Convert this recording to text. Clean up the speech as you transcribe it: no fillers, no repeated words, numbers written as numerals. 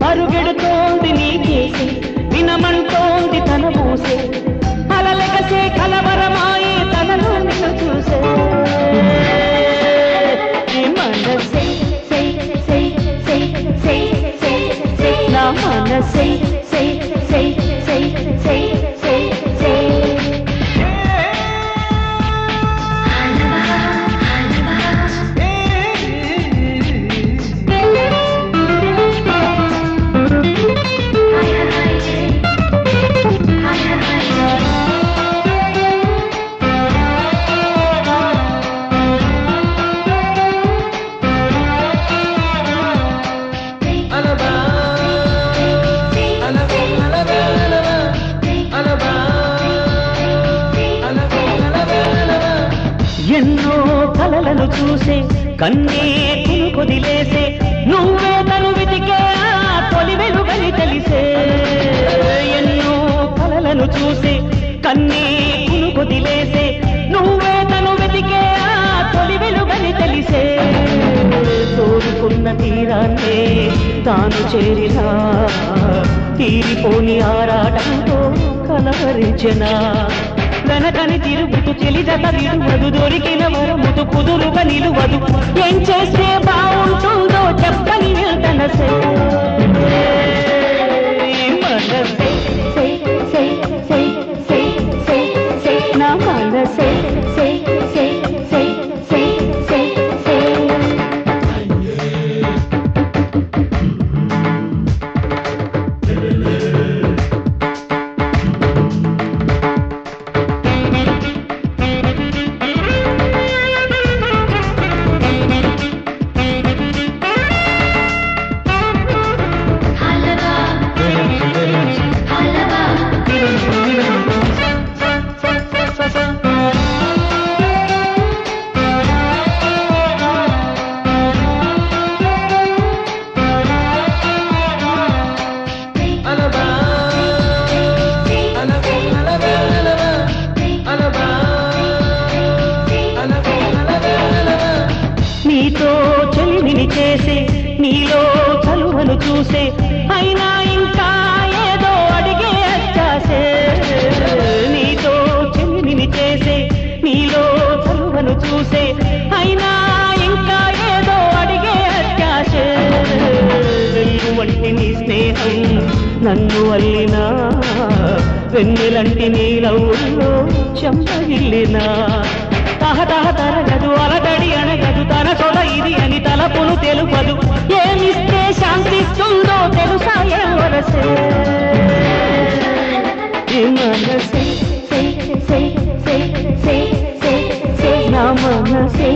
పరుగెడుతోంది నీ కేసి వినమంటోంది తన మూసే అలలెగసే కలవరమాయి తనలో నిన్ను చూసే మనసే నా మనసే ఎన్నో కలలను చూసే కన్నే కొదిలేసే నువ్వే తను వెతికే తొలి వెలుగని తెలిసే ఎన్నో కలలను చూసే కన్నే కొదిలేసే నువ్వే తను వెతికే తొలి వెలుగని తెలిసే తోడుకున్న తీరాన్నే తాను చేరినా తీరిపోని ఆరాటంతో కలవరించెనా వెనకని తిరుగుతూ చెలిజత విడువదు దొరికిన వరముతు కుదురుగా నిలువదు ఏం చేస్తే బాగుంటుందో చెప్పని వెళ్తనసే నా మనసే నీతో చెలిమిని చేసే నీలో చలువను చూసే అయినా ఇంకా ఏదో అడిగే అచ్చాసే నీతో చెలిమిని చేసే నీలో చలువను చూసే అయినా ఇంకా ఏదో అడిగే అచ్చాసే వెన్ను వంటి నీ స్నేహం నన్ను అల్లినా వెన్నెలంటి నీలవుల్లో చెంపగిల్లినా తహతహ తరగదు అలగడి అనగదు తన సొల ఇది అని తలపును తెలుపదు ఏమిస్తే శాంతిస్తుందో తెలుసా ఎవరసే మనసే నా మనసే